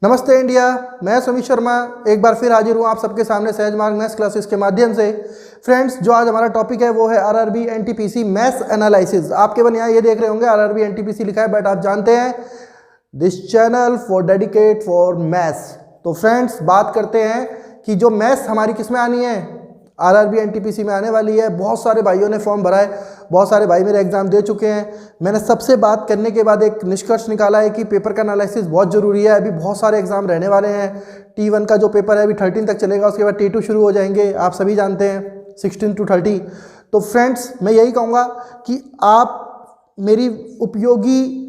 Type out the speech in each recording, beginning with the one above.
नमस्ते इंडिया, मैं सुमित शर्मा एक बार फिर हाजिर हूँ आप सबके सामने सहज मार्ग मैथ्स क्लासेस के माध्यम से। फ्रेंड्स, जो आज हमारा टॉपिक है वो है आरआरबी एनटीपीसी मैथ्स एनालिसिस। आप केवल यहाँ ये देख रहे होंगे आरआरबी एनटीपीसी लिखा है, बट आप जानते हैं this channel for dedicate for maths. तो फ्रेंड्स, बात करते हैं कि जो मैथ्स हमारी किस में आनी है, आरआरबी एनटीपीसी में आने वाली है। बहुत सारे भाइयों ने फॉर्म भरा है, बहुत सारे भाई मेरे एग्जाम दे चुके हैं। मैंने सबसे बात करने के बाद एक निष्कर्ष निकाला है कि पेपर का एनालिसिस बहुत ज़रूरी है। अभी बहुत सारे एग्जाम रहने वाले हैं। T1 का जो पेपर है अभी 13 तक चलेगा, उसके बाद T2 शुरू हो जाएंगे, आप सभी जानते हैं 16 to 30। तो फ्रेंड्स, मैं यही कहूँगा कि आप मेरी उपयोगी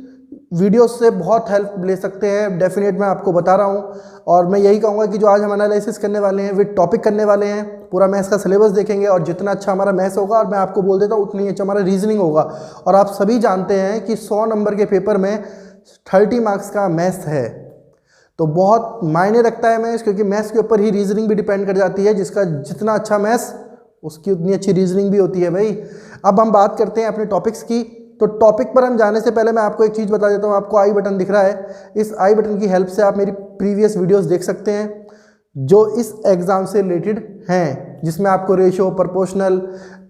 वीडियो से बहुत हेल्प ले सकते हैं, डेफिनेट मैं आपको बता रहा हूँ। और मैं यही कहूँगा कि जो आज हम एनालिसिस करने वाले हैं विद टॉपिक करने वाले हैं, पूरा मैथ्स का सिलेबस देखेंगे और जितना अच्छा हमारा मैथ्स होगा, और मैं आपको बोल देता हूँ उतनी अच्छा हमारा रीजनिंग होगा। और आप सभी जानते हैं कि 100 नंबर के पेपर में 30 मार्क्स का मैथ्स है, तो बहुत मायने रखता है मैथ्स, क्योंकि मैथ्स के ऊपर ही रीजनिंग भी डिपेंड कर जाती है। जिसका जितना अच्छा मैथ्स उसकी उतनी अच्छी रीजनिंग भी होती है भाई। अब हम बात करते हैं अपने टॉपिक्स की। तो टॉपिक पर हम जाने से पहले मैं आपको एक चीज़ बता देता हूँ। आपको आई बटन दिख रहा है, इस आई बटन की हेल्प से आप मेरी प्रीवियस वीडियोस देख सकते हैं जो इस एग्ज़ाम से रिलेटेड हैं, जिसमें आपको रेशियो, प्रोपोर्शनल,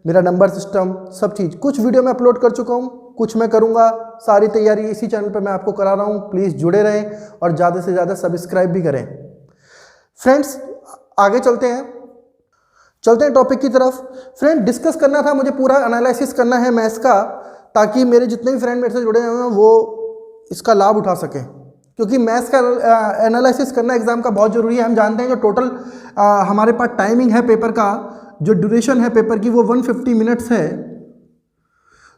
मेरा नंबर सिस्टम, सब चीज़। कुछ वीडियो मैं अपलोड कर चुका हूँ, कुछ मैं करूँगा। सारी तैयारी इसी चैनल पर मैं आपको करा रहा हूँ। प्लीज़ जुड़े रहें और ज़्यादा से ज़्यादा सब्सक्राइब भी करें। फ्रेंड्स, आगे चलते हैं टॉपिक की तरफ। फ्रेंड, डिस्कस करना था मुझे, पूरा एनालिसिस करना है मैथ्स का, ताकि मेरे जितने भी फ्रेंड मेरे से जुड़े हुए हैं वो इसका लाभ उठा सकें, क्योंकि मैथ्स का एनालिसिस करना एग्जाम का बहुत ज़रूरी है। हम जानते हैं जो टोटल हमारे पास टाइमिंग है पेपर का, जो ड्यूरेशन है पेपर की, वो 150 मिनट्स है।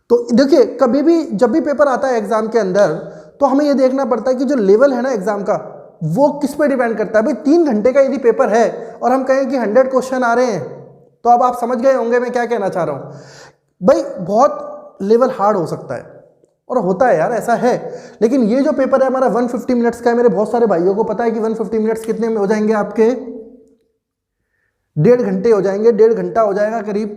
तो देखिए, कभी भी जब भी पेपर आता है एग्जाम के अंदर, तो हमें ये देखना पड़ता है कि जो लेवल है ना एग्जाम का, वो किस पे डिपेंड करता है। भाई 3 घंटे का यदि पेपर है और हम कहें कि 100 क्वेश्चन आ रहे हैं, तो अब आप समझ गए होंगे मैं क्या कहना चाह रहा हूँ। भाई बहुत लेवल हार्ड हो सकता है, और होता है यार, ऐसा है। लेकिन ये जो पेपर है हमारा 150 मिनट्स का है। मेरे बहुत सारे भाइयों को पता है कि 150 मिनट्स कितने में हो जाएंगे आपके, 1.5 घंटे हो जाएंगे, 1.5 घंटा हो जाएगा करीब।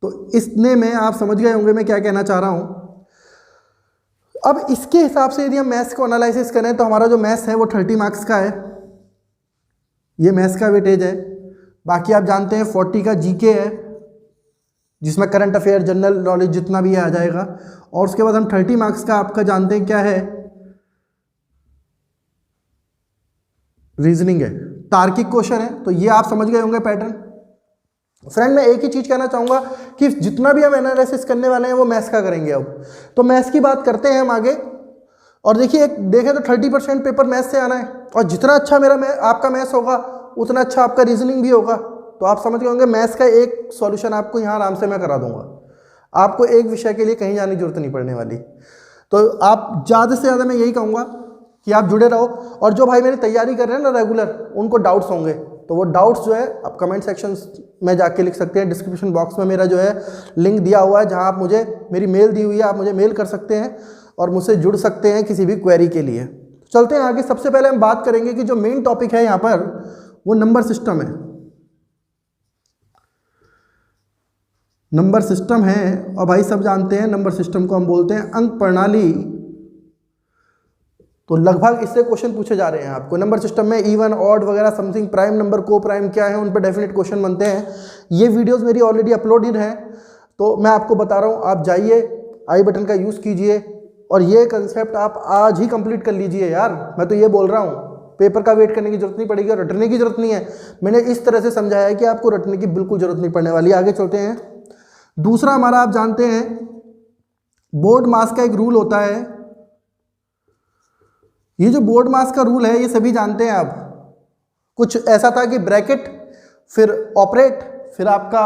तो इतने में आप समझ गए होंगे मैं क्या कहना चाह रहा हूँ। अब इसके हिसाब से यदि हम मैथ्स को एनालिसिस करें, तो हमारा जो मैथ्स है वो 30 मार्क्स का है। ये मैथ्स का वेटेज है। बाकी आप जानते हैं 40 का जीके है, जिसमें करंट अफेयर, जनरल नॉलेज जितना भी आ जाएगा। और उसके बाद हम 30 मार्क्स का आपका जानते हैं क्या है, रीजनिंग है, तार्किक क्वेश्चन है। तो ये आप समझ गए होंगे पैटर्न। फ्रेंड, मैं एक ही चीज कहना चाहूंगा कि जितना भी हम एनालिसिस करने वाले हैं वो मैथ्स का करेंगे। अब तो मैथ्स की बात करते हैं हम आगे। और देखिए, देखें तो 30% पेपर मैथ्स से आना है, और जितना अच्छा आपका मैथ्स होगा उतना अच्छा आपका रीजनिंग भी होगा। तो आप समझ गए होंगे मैथ्स का एक सॉल्यूशन आपको यहाँ आराम से मैं करा दूंगा। आपको एक विषय के लिए कहीं जाने की जरूरत नहीं पड़ने वाली। तो आप ज़्यादा से ज़्यादा मैं यही कहूँगा कि आप जुड़े रहो। और जो भाई मेरी तैयारी कर रहे हैं ना रेगुलर, उनको डाउट्स होंगे, तो वो डाउट्स जो है आप कमेंट सेक्शन में जाके लिख सकते हैं। डिस्क्रिप्शन बॉक्स में मेरा जो है लिंक दिया हुआ है, जहाँ आप मुझे, मेरी मेल दी हुई है, आप मुझे मेल कर सकते हैं और मुझसे जुड़ सकते हैं किसी भी क्वेरी के लिए। चलते हैं आगे। सबसे पहले हम बात करेंगे कि जो मेन टॉपिक है यहाँ पर वो नंबर सिस्टम है। नंबर सिस्टम है, और भाई सब जानते हैं नंबर सिस्टम को हम बोलते हैं अंक प्रणाली। तो लगभग इससे क्वेश्चन पूछे जा रहे हैं आपको। नंबर सिस्टम में इवन, ऑड वगैरह, समथिंग, प्राइम नंबर, को प्राइम क्या है, उन पर डेफिनेट क्वेश्चन बनते हैं। ये वीडियोस मेरी ऑलरेडी अपलोडेड हैं, तो मैं आपको बता रहा हूँ, आप जाइए, आई बटन का यूज़ कीजिए, और ये कंसेप्ट आप आज ही कंप्लीट कर लीजिए यार। मैं तो ये बोल रहा हूँ, पेपर का वेट करने की जरूरत नहीं पड़ेगी और रटने की जरूरत नहीं है। मैंने इस तरह से समझाया है कि आपको रटने की बिल्कुल जरूरत नहीं पड़ने वाली। आगे चलते हैं। दूसरा हमारा, आप जानते हैं बोर्ड मास का एक रूल होता है। ये जो बोर्ड मास का रूल है ये सभी जानते हैं आप। कुछ ऐसा था कि ब्रैकेट, फिर ऑपरेट, फिर आपका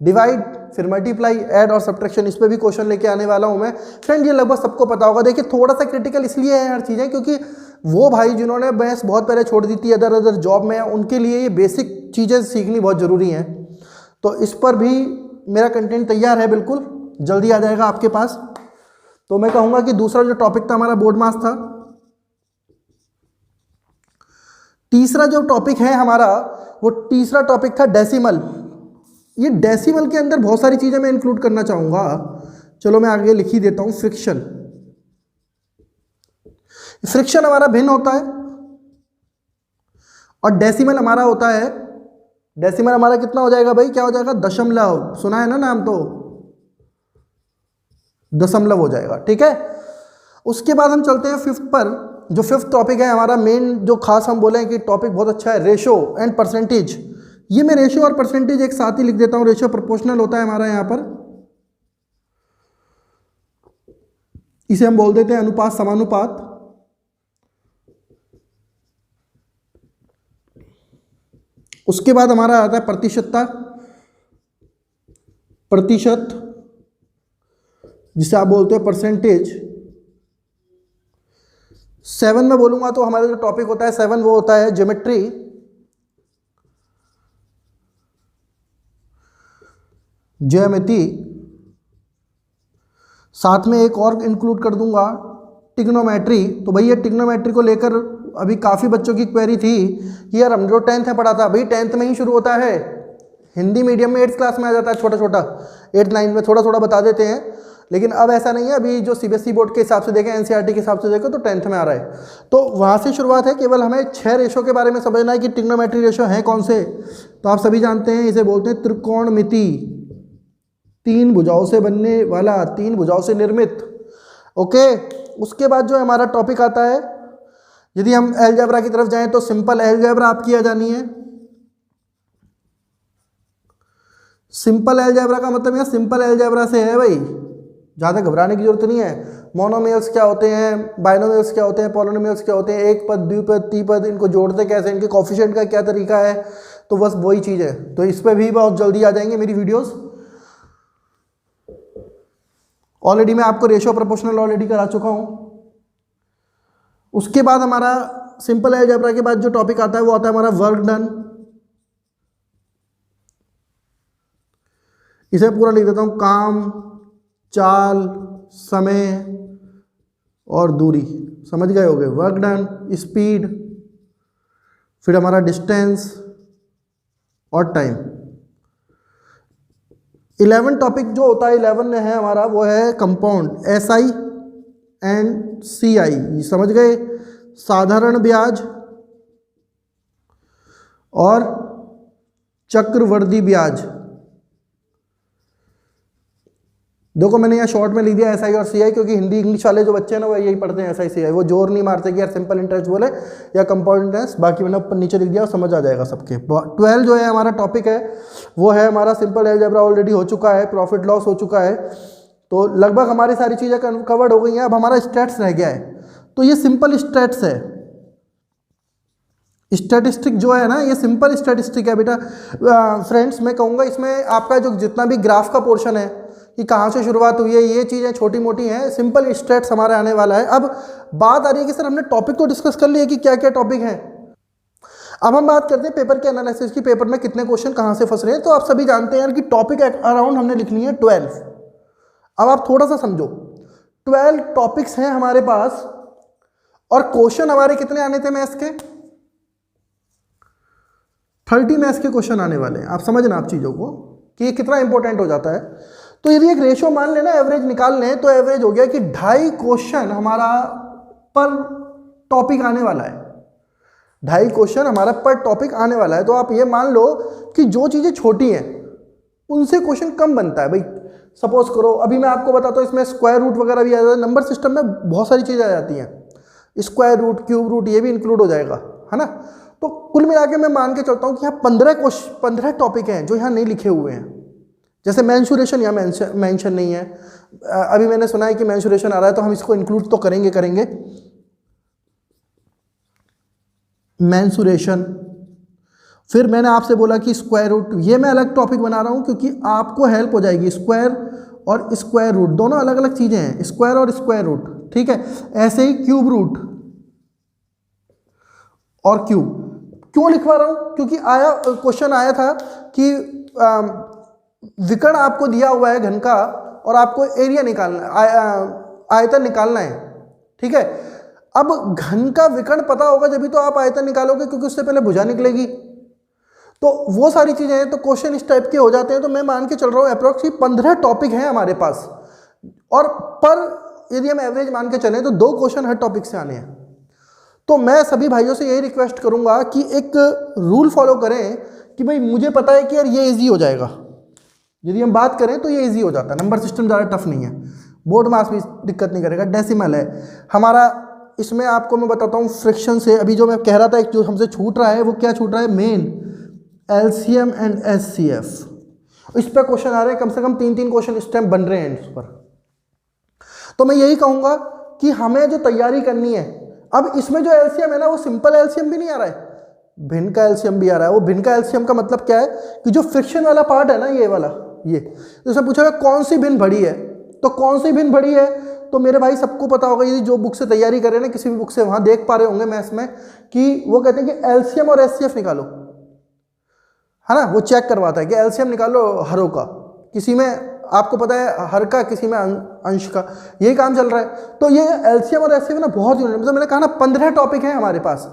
डिवाइड, फिर मल्टीप्लाई, ऐड और सब्ट्रैक्शन। इस पे भी क्वेश्चन लेके आने वाला हूं मैं। फ्रेंड, ये लगभग सबको पता होगा। देखिए, थोड़ा सा क्रिटिकल इसलिए है हर चीज़ें, क्योंकि वो भाई जिन्होंने मैथ्स बहुत पहले छोड़ दी थी, अदर जॉब में, उनके लिए ये बेसिक चीज़ें सीखनी बहुत ज़रूरी हैं। तो इस पर भी मेरा कंटेंट तैयार है, बिल्कुल जल्दी आ जाएगा आपके पास। तो मैं कहूँगा कि दूसरा जो टॉपिक था हमारा बोर्ड मास था। तीसरा जो टॉपिक है हमारा, वो तीसरा टॉपिक था डेसिमल। ये डेसिमल के अंदर बहुत सारी चीज़ें मैं इंक्लूड करना चाहूँगा। चलो मैं आगे लिख ही देता हूँ। फ्रिक्शन हमारा भिन्न होता है। और डेसिमल हमारा होता है, डेसिमल हमारा कितना हो जाएगा भाई, क्या हो जाएगा, दशमलव, सुना है ना नाम, तो दशमलव हो जाएगा, ठीक है। उसके बाद हम चलते हैं फिफ्थ पर। जो फिफ्थ टॉपिक है हमारा मेन, जो खास हम बोले हैं कि टॉपिक बहुत अच्छा है, रेशो एंड परसेंटेज। ये मैं रेशो और परसेंटेज एक साथ ही लिख देता हूं। रेशो प्रोपोर्शनल होता है हमारा यहां पर, इसे हम बोल देते हैं अनुपात समानुपात। उसके बाद हमारा आता है प्रतिशतता, प्रतिशत, जिसे आप बोलते हो परसेंटेज। 7 में बोलूंगा तो हमारा जो टॉपिक होता है 7 वो होता है ज्योमेट्री, ज्यामिति। साथ में एक और इंक्लूड कर दूंगा, टिग्नोमेट्री। तो भैया टिग्नोमेट्री को लेकर अभी काफ़ी बच्चों की क्वेरी थी कि यार हम जो 10th में पढ़ा था, भाई 10th में ही शुरू होता है, हिंदी मीडियम में 8th क्लास में आ जाता है, छोटा छोटा 8 9 में थोड़ा थोड़ा बता देते हैं, लेकिन अब ऐसा नहीं है। अभी जो सीबीएसई बोर्ड के हिसाब से देखें, एनसीईआरटी के हिसाब से देखें तो 10th में आ रहा है। तो वहाँ से शुरुआत है, केवल हमें 6 रेशो के बारे में समझना है कि टिग्नोमेट्री रेशो हैं कौन से। तो आप सभी जानते हैं, इसे बोलते हैं त्रिकोणमिति, 3 भुजाओं से बनने वाला, 3 भुजाओं से निर्मित। ओके, उसके बाद जो हमारा टॉपिक आता है, यदि हम अलजेब्रा की तरफ जाएं तो सिंपल अलजेब्रा आपकी आ जानी है। सिंपल अलजेब्रा का मतलब यहाँ सिंपल अलजेब्रा से है भाई, ज़्यादा घबराने की जरूरत नहीं है। मोनोमियल्स क्या होते हैं, बाइनोमियल्स क्या होते हैं, पॉलिनोमियल्स क्या होते हैं, एक पद, द्विपद, त्रिपद, इनको जोड़ते कैसे, इनके कोफिशिएंट का क्या तरीका है, तो बस वही चीज़ है। तो इस पर भी बहुत जल्दी आ जाएंगे मेरी वीडियोस। ऑलरेडी मैं आपको रेशियो प्रोपोर्शनल ऑलरेडी करा चुका हूँ। उसके बाद हमारा सिंपल अलजेब्रा के बाद जो टॉपिक आता है वो आता है हमारा वर्क डन। इसे पूरा लिख देता हूँ, काम, चाल, समय और दूरी, समझ गए होगे। वर्क डन, स्पीड, फिर हमारा डिस्टेंस और टाइम। 11 टॉपिक जो होता है, 11 में है हमारा, वो है कंपाउंड, SI एंड CI, समझ गए, साधारण ब्याज और चक्रवृद्धि ब्याज। देखो मैंने यहाँ शॉर्ट में लिख दिया SI और CI, क्योंकि हिंदी इंग्लिश वाले जो बच्चे हैं ना वो यही पढ़ते हैं SI CI, वो जोर नहीं मारते कि यार सिंपल इंटरेस्ट बोले या कंपाउंड इंटरेस्ट। बाकी मैंने ऊपर नीचे लिख दिया, समझ आ जाएगा सबके। 12 जो है हमारा टॉपिक है वो है हमारा सिंपल अलजेब्रा, ऑलरेडी हो चुका है, प्रॉफिट लॉस हो चुका है, तो लगभग हमारी सारी चीज़ें कवर्ड हो गई हैं। अब हमारा स्टैट्स रह गया है, तो ये सिंपल स्टैट्स है। स्टैटिस्टिक जो है ना, ये सिंपल स्टैटिस्टिक है बेटा। फ्रेंड्स मैं कहूँगा इसमें आपका जो जितना भी ग्राफ का पोर्शन है कि कहाँ से शुरुआत हुई है, ये चीज़ें छोटी मोटी हैं, सिंपल स्टैट्स हमारे आने वाला है। अब बात आ रही है कि सर हमने टॉपिक तो डिस्कस कर लिया कि क्या क्या टॉपिक हैं, अब हम बात करते हैं पेपर के एनालिसिस की, पेपर में कितने क्वेश्चन कहाँ से फंस रहे हैं। तो आप सभी जानते हैं कि टॉपिक अराउंड हमने लिखनी है 12। अब आप थोड़ा सा समझो, 12 टॉपिक्स हैं हमारे पास और क्वेश्चन हमारे कितने आने थे मैथ्स के, 30 मैथ्स के क्वेश्चन आने वाले हैं। आप समझना आप चीज़ों को कि ये कितना इंपॉर्टेंट हो जाता है। तो यदि एक रेशियो मान लेना, एवरेज निकाल लें, तो एवरेज हो गया कि 2.5 क्वेश्चन हमारा पर टॉपिक आने वाला है, 2.5 क्वेश्चन हमारा पर टॉपिक आने वाला है। तो आप ये मान लो कि जो चीज़ें छोटी हैं उनसे क्वेश्चन कम बनता है भाई। सपोज करो, अभी मैं आपको बताता हूँ, इसमें स्क्वायर रूट वगैरह भी आ जाता है, नंबर सिस्टम में बहुत सारी चीज़ें आ जाती हैं, स्क्वायर रूट, क्यूब रूट, ये भी इंक्लूड हो जाएगा, है ना। तो कुल मिला के मैं मान के चलता हूँ कि यहाँ 15 टॉपिक हैं जो यहाँ नहीं लिखे हुए हैं। जैसे मेंसुरेशन यहाँ मेंशन नहीं है, अभी मैंने सुना है कि मेंसुरेशन आ रहा है, तो हम इसको इंक्लूड तो करेंगे। मेंसुरेशन, फिर मैंने आपसे बोला कि स्क्वायर रूट, ये मैं अलग टॉपिक बना रहा हूँ क्योंकि आपको हेल्प हो जाएगी। स्क्वायर और स्क्वायर रूट दोनों अलग अलग चीज़ें हैं, स्क्वायर और स्क्वायर रूट, ठीक है। ऐसे ही क्यूब रूट और क्यूब क्यों लिखवा रहा हूँ, क्योंकि क्वेश्चन आया था कि विकर्ण आपको दिया हुआ है घन का और आपको एरिया निकालना, आयतन निकालना है, ठीक है। अब घन का विकर्ण पता होगा जब भी तो आप आयतन निकालोगे, क्योंकि उससे पहले भुजा निकलेगी। तो वो सारी चीज़ें हैं, तो क्वेश्चन इस टाइप के हो जाते हैं। तो मैं मान के चल रहा हूँ अप्रोक्सीमेटली 15 टॉपिक हैं हमारे पास, और पर यदि हम एवरेज मान के चलें तो 2 क्वेश्चन हर टॉपिक से आने हैं। तो मैं सभी भाइयों से यही रिक्वेस्ट करूंगा कि एक रूल फॉलो करें कि भाई मुझे पता है कि यार ये इजी हो जाएगा, यदि हम बात करें तो ये इजी हो जाता है, नंबर सिस्टम ज़्यादा टफ नहीं है, बोर्ड मास भी दिक्कत नहीं करेगा, डेसिमल है हमारा। इसमें आपको मैं बताता हूँ फ्रिक्शन से, अभी जो मैं कह रहा था एक जो हमसे छूट रहा है वो क्या छूट रहा है, मेन एलसीएम एंड एचसीएफ। इस पर क्वेश्चन आ रहे हैं, कम से कम 3-3 क्वेश्चन इस टाइम बन रहे हैं इस पर। तो मैं यही कहूँगा कि हमें जो तैयारी करनी है, अब इसमें जो एलसीएम है ना वो सिंपल एलसीएम भी नहीं आ रहा है, भिन्न का एलसीएम भी आ रहा है। वो भिन्न का एलसीएम का मतलब क्या है कि जो फ्रिक्शन वाला पार्ट है ना, ये वाला, ये जैसे पूछा कौन सी भिन्न बड़ी है, तो कौन सी भिन्न बड़ी है, तो मेरे भाई सबको पता होगा, यदि जो बुक से तैयारी कर रहे हैं ना, किसी भी बुक से, वहां देख पा रहे होंगे मैथ्स में कि वो कहते हैं कि एलसीएम और एचसीएफ निकालो, है ना, वो चेक करवाता है कि एलसीएम निकालो हरों का, किसी में आपको पता है हर का, किसी में अंश का, यही काम चल रहा है। तो ये एलसीएम और एचसीएफ ना बहुत मतलब मैंने कहा ना 15 टॉपिक है हमारे पास,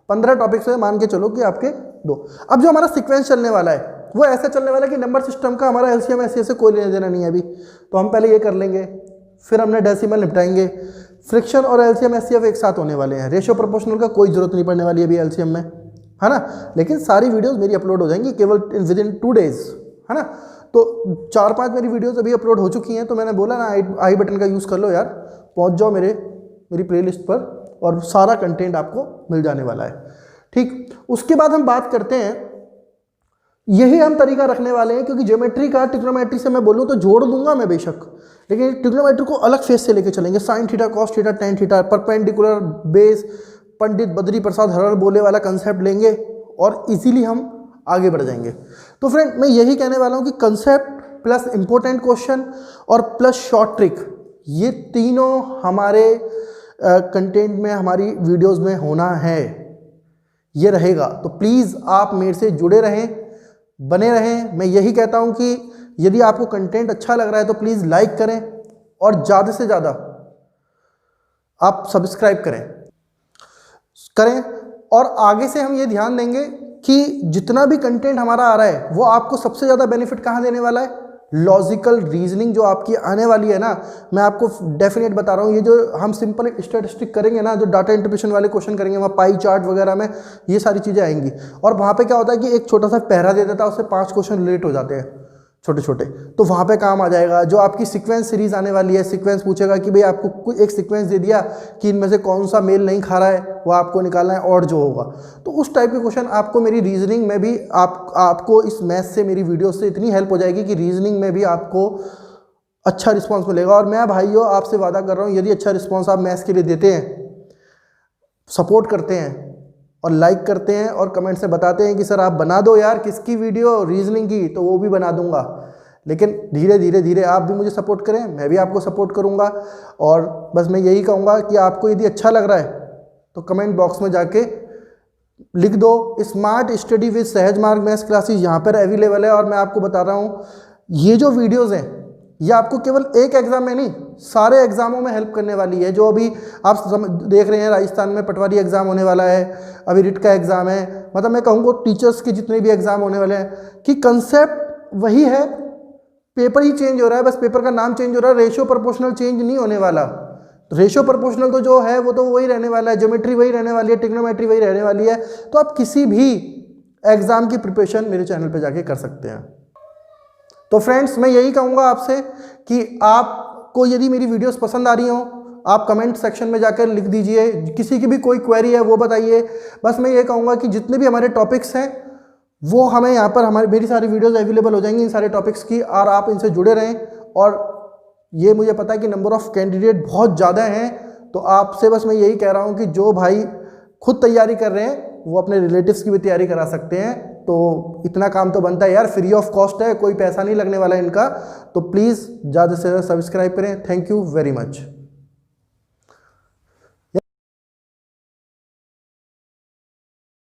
15 टॉपिक से मान के चलो कि आपके 2। अब जो हमारा सीक्वेंस चलने वाला है वो ऐसा चलने वाला है कि नंबर सिस्टम का हमारा एलसीएम एचसीएफ से कोई लेना देना नहीं है अभी, तो हम पहले ये कर लेंगे, फिर हमने डेसिमल निपटाएंगे। फ्रिक्शन और एलसीएम एचसीएफ एक साथ होने वाले हैं, रेशियो प्रोपोर्शनल का कोई जरूरत नहीं पड़ने वाली है अभी एलसीएम में, है ना, लेकिन सारी वीडियोस मेरी अपलोड हो जाएंगी केवल विद इन 2 डेज, है ना। तो 4-5 मेरी वीडियोस अभी अपलोड हो चुकी हैं, तो मैंने बोला ना आई बटन का यूज़ कर लो यार, पहुंच जाओ मेरी प्लेलिस्ट पर और सारा कंटेंट आपको मिल जाने वाला है, ठीक। उसके बाद हम बात करते हैं, यही हम तरीका रखने वाले हैं, क्योंकि ज्योमेट्री का ट्रिग्नोमेट्री से मैं बोलूँ तो जोड़ दूंगा मैं बेशक, लेकिन ट्रिग्नोमेट्री को अलग फेस से लेके चलेंगे, sine theta, cos theta, tan theta, perpendicular base, Pandit Badri Prasad हरर बोले वाला कंसेप्ट लेंगे और इजीली हम आगे बढ़ जाएंगे। तो फ्रेंड मैं यही कहने वाला हूँ कि कंसेप्ट प्लस इंपॉर्टेंट क्वेश्चन और प्लस शॉर्ट ट्रिक, ये तीनों हमारे कंटेंट में, हमारी वीडियोस में होना है, ये रहेगा। तो प्लीज़ आप मेरे से जुड़े रहें, बने रहें। मैं यही कहता हूँ कि यदि आपको कंटेंट अच्छा लग रहा है तो प्लीज़ लाइक करें और ज़्यादा से ज़्यादा आप सब्सक्राइब करें और आगे से हम ये ध्यान देंगे कि जितना भी कंटेंट हमारा आ रहा है वो आपको सबसे ज़्यादा बेनिफिट कहाँ देने वाला है, लॉजिकल रीजनिंग जो आपकी आने वाली है ना, मैं आपको डेफिनेट बता रहा हूँ, ये जो हम सिंपल स्टैटिस्टिक करेंगे ना, जो डाटा इंटरप्रिटेशन वाले क्वेश्चन करेंगे, वहाँ पाई चार्ट वगैरह में ये सारी चीज़ें आएंगी। और वहाँ पे क्या होता है कि एक छोटा सा पैरा दे देता है, उससे 5 क्वेश्चन रिलेट हो जाते हैं छोटे छोटे, तो वहाँ पे काम आ जाएगा। जो आपकी सीक्वेंस सीरीज आने वाली है, सीक्वेंस पूछेगा कि भाई आपको कोई एक सीक्वेंस दे दिया कि इनमें से कौन सा मेल नहीं खा रहा है, वो आपको निकालना है और जो होगा, तो उस टाइप के क्वेश्चन आपको मेरी रीजनिंग में भी आपको इस मैथ से, मेरी वीडियो से इतनी हेल्प हो जाएगी कि रीजनिंग में भी आपको अच्छा रिस्पॉन्स मिलेगा। और मैं भाइयों आपसे वादा कर रहा हूँ, यदि अच्छा रिस्पॉन्स आप मैथ्स के लिए देते हैं, सपोर्ट करते हैं और लाइक करते हैं और कमेंट से बताते हैं कि सर आप बना दो यार किसकी वीडियो, रीजनिंग की, तो वो भी बना दूंगा। लेकिन धीरे धीरे आप भी मुझे सपोर्ट करें, मैं भी आपको सपोर्ट करूंगा। और बस मैं यही कहूँगा कि आपको यदि अच्छा लग रहा है तो कमेंट बॉक्स में जाके लिख दो, स्मार्ट स्टडी विद सहज मार्ग मैथ्स क्लासेस यहाँ पर अवेलेबल है। और मैं आपको बता रहा हूँ, ये जो वीडियोज़ हैं ये आपको केवल एक एग्ज़ाम में नहीं, सारे एग्ज़ामों में हेल्प करने वाली है। जो अभी आप देख रहे हैं, राजस्थान में पटवारी एग्ज़ाम होने वाला है, अभी रिट का एग्ज़ाम है, मतलब मैं कहूँगा टीचर्स के जितने भी एग्ज़ाम होने वाले हैं, कि कंसेप्ट वही है, पेपर ही चेंज हो रहा है, बस पेपर का नाम चेंज हो रहा है, रेशियो प्रोपोर्शनल चेंज नहीं होने वाला। रेशियो प्रोपोर्शनल तो जो है वो तो वही रहने वाला है, ज्योमेट्री वही रहने वाली है, ट्रिग्नोमेट्री वही रहने वाली है। तो आप किसी भी एग्ज़ाम की प्रिपरेशन मेरे चैनल पर जाके कर सकते हैं। तो फ्रेंड्स मैं यही कहूँगा आपसे कि आपको यदि मेरी वीडियोस पसंद आ रही हो, आप कमेंट सेक्शन में जाकर लिख दीजिए, किसी की भी कोई क्वेरी है वो बताइए। बस मैं ये कहूँगा कि जितने भी हमारे टॉपिक्स हैं वो हमें यहाँ पर मेरी सारी वीडियोस अवेलेबल हो जाएंगी इन सारे टॉपिक्स की, और आप इनसे जुड़े रहें। और ये मुझे पता है कि नंबर ऑफ़ कैंडिडेट बहुत ज़्यादा हैं, तो आपसे बस मैं यही कह रहा हूँ कि जो भाई खुद तैयारी कर रहे हैं वो अपने रिलेटिव्स की भी तैयारी करा सकते हैं। तो इतना काम तो बनता है यार, फ्री ऑफ कॉस्ट है, कोई पैसा नहीं लगने वाला है इनका। तो प्लीज़ ज़्यादा से ज़्यादा सब्सक्राइब करें। Thank you very much.